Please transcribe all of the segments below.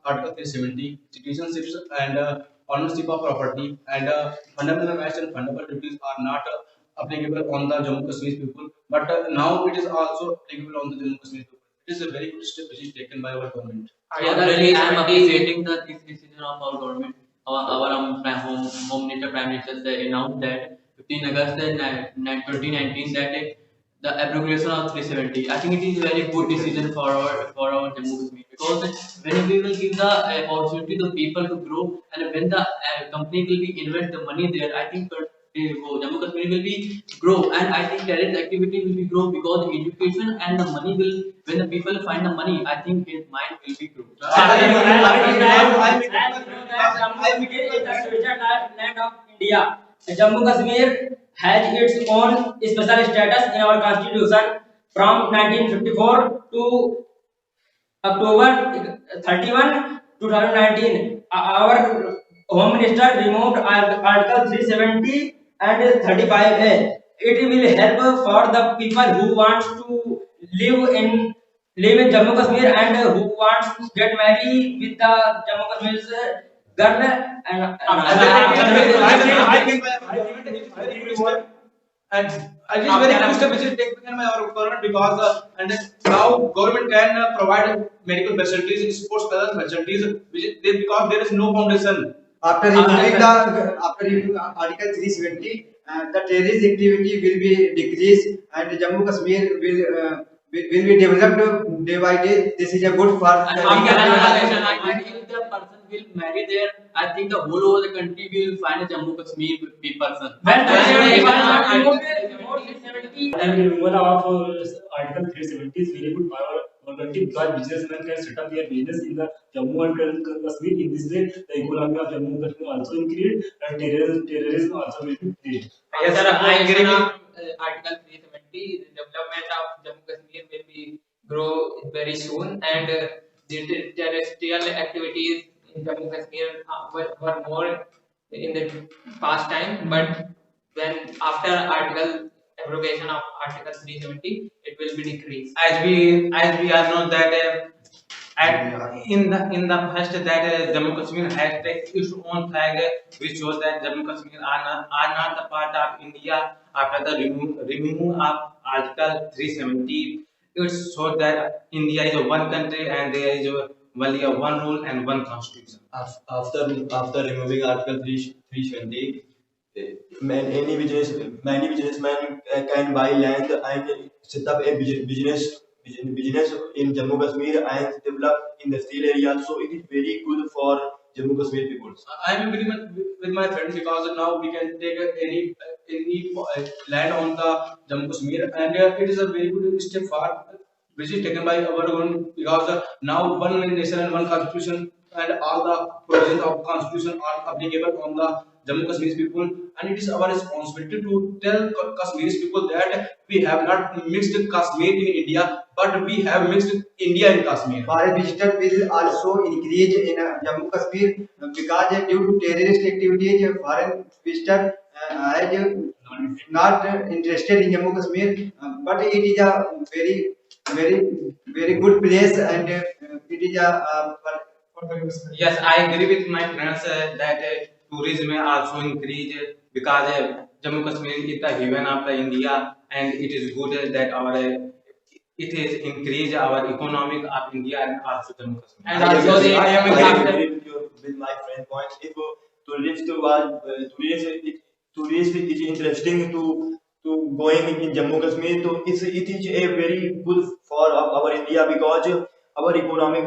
Article 370, citizenships and ownership of property and fundamental rights and fundamental duties are not applicable on the Jammu Kashmir people, but now it is also applicable on the Jammu Kashmir people. It is a very good step which is taken by our government. Really, I am appreciating this decision of our government. Our home minister, prime minister, announced that 15 August 2019 that the abrogation of 370. I think it is a very good decision for our Jammu Kashmir, because when we will give the opportunity to people to grow, and when the company will be invest the money there, I think Jammu Kashmir will be grow, and I think terrorist activity will be grow, because the education and the money will, when the people find the money, I think his mind will be grow. Land of India. Jammu Kashmir has its own special status in our constitution from 1954 to October 31, 2019. Our Home Minister removed Article 370 and 35A. It will help for the people who wants to live in Jammu Kashmir and who wants to get married with the Jammu Kashmir's girl. And And it is very good step which is taken by our government, because and now government can provide medical facilities, sports facilities, which is there, because there is no foundation. After removing Article 370, the terrorist activity will be decreased and Jammu Kashmir will be developed day by day. This is a good for. And if the person will marry there, I think the whole over the country will find a Jammu Kashmir person. And removal of Article 370 is very good for our country, because businessmen can set up their business in the Jammu and Kashmir. In this way, the economy of Jammu and Kashmir also increased, and terrorism also will increase. Yes, sir, I agree with Article 370. The development of Jammu Kashmir will be grow very soon, and the terrestrial activities in Jammu Kashmir were more in the past time, but when after abrogation of Article 370, it will be decreased. As we all know that in the first that Jammu Kashmir has its own flag, which shows that Jammu Kashmir are not the part of India after the removal of Article 370. It shows that India is a one country and there is only a one rule and one constitution. After removing Article 370, many businessmen can buy land and set up a business in Jammu Kashmir and develop industrial areas. So it is very good for Jammu Kashmir people. I am agreement with my friend, because now we can take any land on the Jammu Kashmir, and it is a very good step forward which is taken by our government, because now one nation and one constitution and all the provisions of constitution are applicable on the Jammu Kashmir people, and it is our responsibility to tell Kashmiri people that we have not mixed Kashmir in India, but we have mixed India in Kashmir. Foreign visitor will also increase in Jammu Kashmir, because due to terrorist activities, foreign visitor are not interested in Jammu Kashmir, but it is a very good place, and it is a. Yes, I agree with my friends that tourism also increase, because Jammu Kashmir is the heaven of the India, and it is good that our it is increase our economic of India and also Jammu Kashmir. And also I am after- agree with my friend points. If tourist is interesting to going in Jammu Kashmir, so it is a very good for our India, because our economic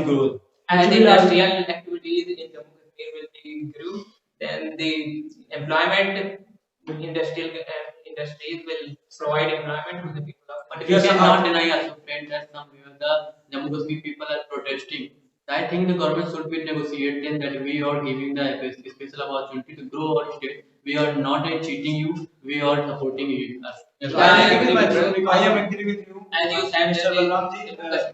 growth. And the industrial activities in Jammu Kashmir will be grew, then the employment industries will provide employment to the people of. But we cannot deny also, friend, that somewhere the Jammu Kashmir people are protesting. I think the government should be negotiating that we are giving the special opportunity to grow our state. We are not cheating you, we are supporting you. Yes, I agree with my friend, I am agree with you, As you said, Mr. Balramji,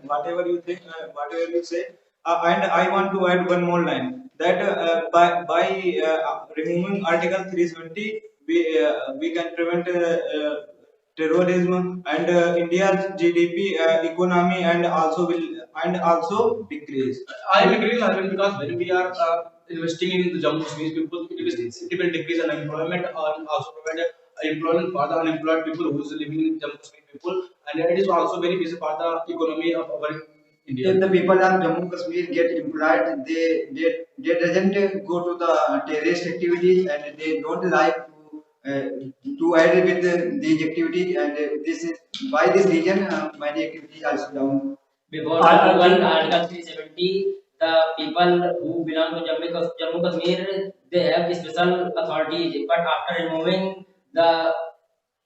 whatever you think, whatever you say, and I want to add one more line that by removing Article 370, we can prevent terrorism, and India's GDP economy and also decrease. I am agreeing, Arvind, because when we are investing in the Jammu Kashmir people, it will decrease unemployment and also provide employment for the unemployed people who is living in Jammu Kashmir people, and it is also very busy for the economy of our India. If the people of Jammu Kashmir get employed, they doesn't go to the terrorist activities and they don't like to add with these activities, and this is by this reason many activities are down. Before I Article think Article 370, the people who belong to Jammu Kashmir, they have special authorities. But after removing the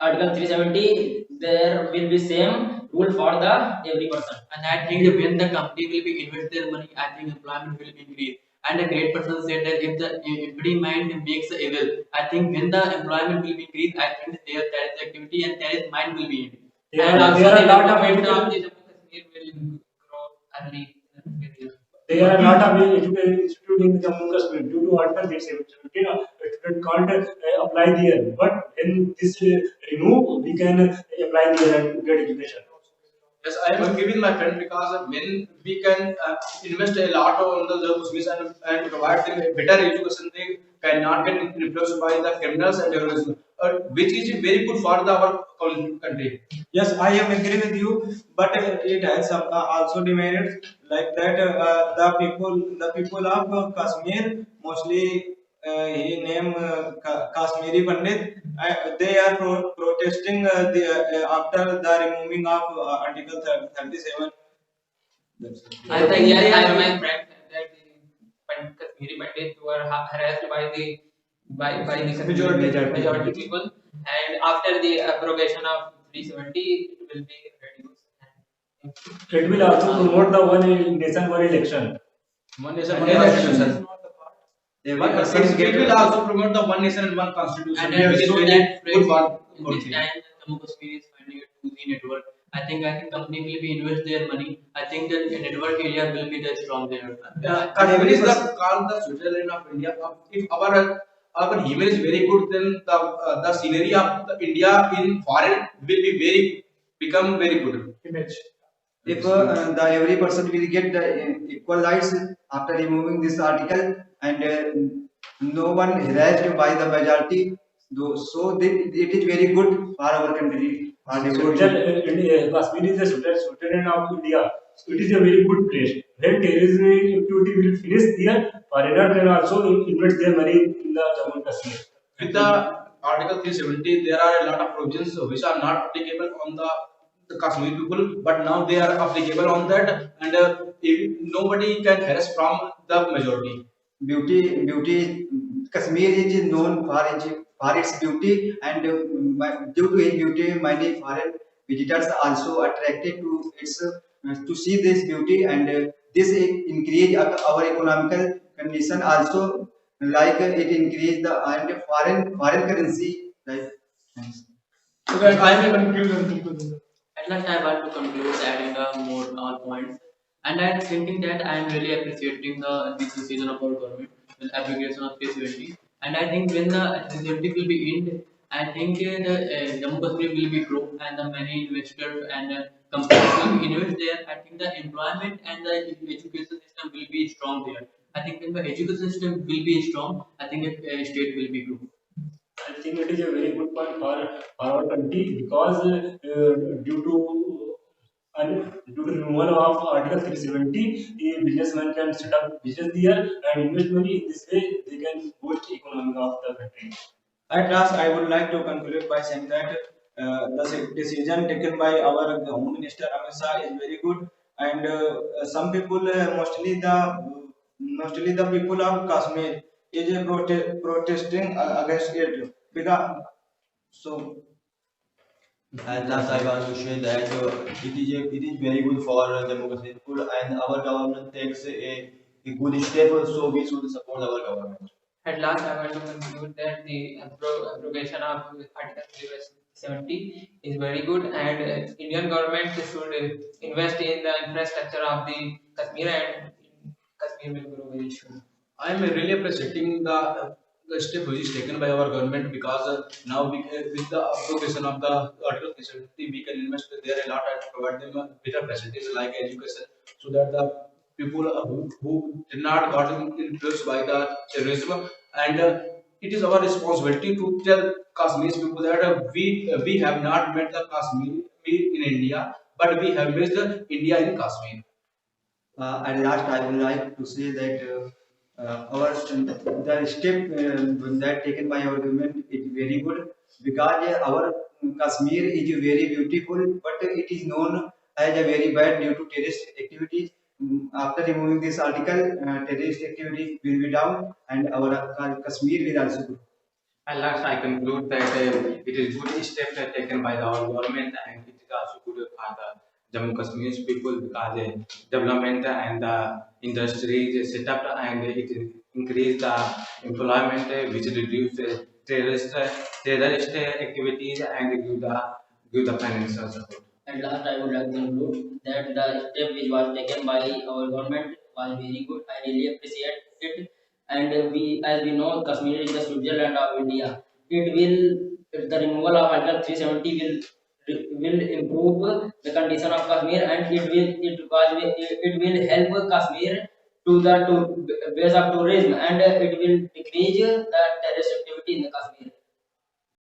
Article 370, there will be same rule for the every person. And I think that when the company will be invest their money, I think employment will increase. And a great person said that if the every mind makes evil, I think when the employment will increase, I think there is activity and there is mind will be increased. And also there are the a lot of development education. of the Jammu Kashmir will grow early. There are a lot of education institute in Jammu Kashmir. Due to Article 370, student can't apply there. But when this remove, we can apply there and get education. Yes, I am agree with my friend because when we can invest a lot on the Muslims and provide them a better education, they cannot get influenced by the criminals and terrorism, which is very good for our country. Yes, I am agree with you, but it has some also demerits like that. The people of Kashmir mostly he name Kashmiri Pandit. They are protesting after the removing of Article 37. That's it. I think yes, I have my friends that the Kashmiri Pandits were harassed by the majority people, and after the abrogation of 370, it will be reduced. It will also promote the one nation, one election. One nation, And one every constitution. Every person It get will also promote the one nation and one constitution. And which I is know very that good for in our this country. time Jammu Kashmir is finding a 2G network. I think company will be invest their money. I think that the network area will be the strong there. Kashmir is called the Switzerland of India. If our image is very good, then the scenery of the India in foreign will be become very good. Image. If the every person will get the equal rights after removing this article, and no one harassed by the majority, so it is very good for our country. For development. Kashmir is the Switzerland of India. So it is a very good place. When terrorism activity will finish there, foreigner can also invest their money in the Jammu and Kashmir. With the Article 370, there are a lot of provisions which are not applicable on the Kashmir people, but now they are applicable on that, and nobody can harass from the majority. Beauty. Kashmir is known for its beauty, and due to its beauty, many foreign visitors also attracted to its to see this beauty, and this increase our economical condition also, like it increase the and foreign currency, like. Thanks. So guys, I will conclude. At last, I want to conclude adding more points. And I'm thinking that I'm really appreciating this decision of our government with application of 370. And I think when the 370 will be in, I think the Jammu Kashmir will be grow and the many investors and companies will be invest there. I think the employment and the education system will be strong there. I think when the education system will be strong, I think the state will be grow. I think it is a very good point for our country because due to removal of Article 370, a businessman can set up business there and invest money. In this way, they can boost the economy of the country. At last, I would like to conclude by saying that the decision taken by our Home Minister Amit Shah is very good, and some people, mostly the people of Kashmir, is protesting against it because so. At last, I want to say that it is very good for Jammu Kashmir people, and our government takes a good step, so we should support our government. At last, I want to conclude that the abrogation of Article 370 is very good, and Indian government should invest in the infrastructure of the Kashmir, and Kashmir will grow very soon. I am really appreciating the step which is taken by our government, because now with the application of the Article 370, we can invest there a lot and provide them better facilities like education, so that the people who did not got influenced by the terrorism, and it is our responsibility to tell Kashmir's people that we have not met the Kashmir in India, but we have met the India in Kashmir. At last, I would like to say that our the step that taken by our government is very good, because our Kashmir is very beautiful, but it is known as a very bad due to terrorist activities. After removing this article, terrorist activities will be down, and our Kashmir will also grow. At last, I conclude that it is good step taken by our government, and it is also good for the Jammu Kashmir's people, because development and the industries set up, and it increase the employment, which reduce terrorist activities, and give the financial support. At last, I would like to conclude that the step which was taken by our government was very good. I really appreciate it. And as we know, Kashmir is the Switzerland of India. It will, the removal of Article 370 will improve the condition of Kashmir, and it will help Kashmir to base of tourism, and it will decrease the terrorist activity in the Kashmir.